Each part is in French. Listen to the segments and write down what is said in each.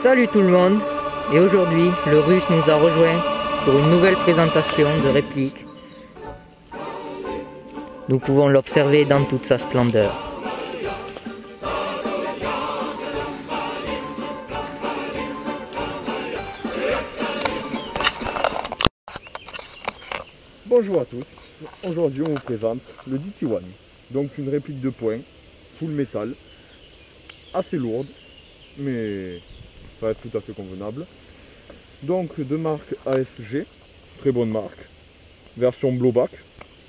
Salut tout le monde, et aujourd'hui le Russe nous a rejoint pour une nouvelle présentation de réplique. Nous pouvons l'observer dans toute sa splendeur. Bonjour à tous, aujourd'hui on vous présente le DT1, donc une réplique de poing, full métal, assez lourde, mais ça va être tout à fait convenable. Donc de marque ASG, très bonne marque, version blowback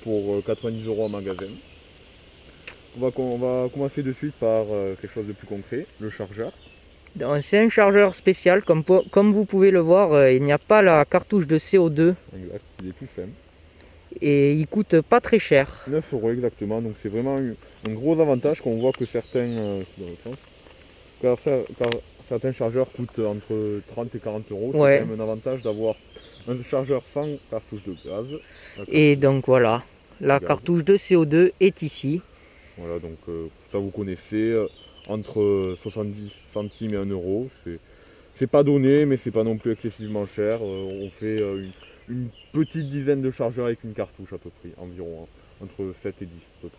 pour 90 € en magasin. On va commencer de suite par quelque chose de plus concret, le chargeur. C'est un chargeur spécial, comme vous pouvez le voir, il n'y a pas la cartouche de CO2. Exact, il est tout simple. Et il coûte pas très cher. 9 € exactement, donc c'est vraiment un gros avantage qu'on voit que certains chargeurs coûtent entre 30 et 40 €. C'est Ouais. quand même un avantage d'avoir un chargeur sans cartouche de gaz. Et donc voilà, la cartouche de CO2 est ici. Voilà, donc ça vous connaissez, entre 70 centimes et 1 €. C'est pas donné, mais c'est pas non plus excessivement cher. On fait une petite dizaine de chargeurs avec une cartouche à peu près, environ, hein, entre 7 et 10 peut-être.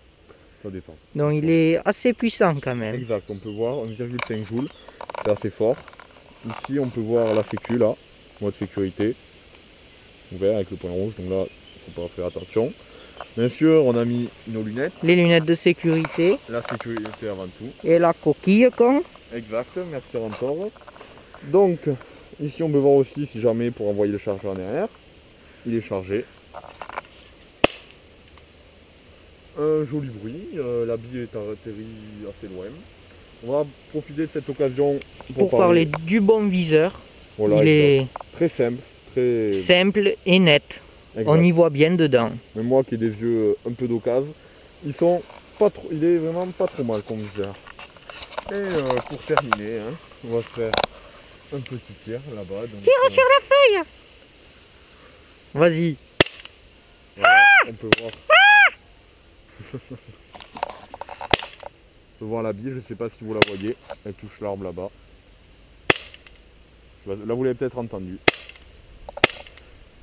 Ça dépend. Donc il est assez puissant quand même. Exact, on peut voir 1,5 joules, c'est assez fort. Ici on peut voir la sécu là, mode sécurité, ouvert avec le point rouge, donc là il faut pas faire attention. Bien sûr on a mis nos lunettes, Les lunettes de sécurité la sécurité avant tout. et la coquille con. Exact, merci encore. Donc ici on peut voir aussi si jamais pour envoyer le chargeur en arrière, il est chargé. Un joli bruit, la bille est atterrie assez loin. On va profiter de cette occasion Pour parler du bon viseur. Voilà, Il est très simple, très simple et net. exact. On y voit bien dedans. Même moi qui ai des yeux un peu d'occasion, il est vraiment pas trop mal comme viseur. Et pour terminer, hein, on va se faire un petit tir là-bas. Tire sur la feuille. Vas-y. Voilà, on peut voir. On peut voir la bille, je ne sais pas si vous la voyez, elle touche l'arbre là-bas. Là vous l'avez peut-être entendu.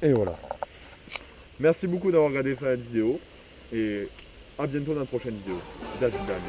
Et voilà. Merci beaucoup d'avoir regardé cette vidéo et à bientôt dans la prochaine vidéo. David Daniel.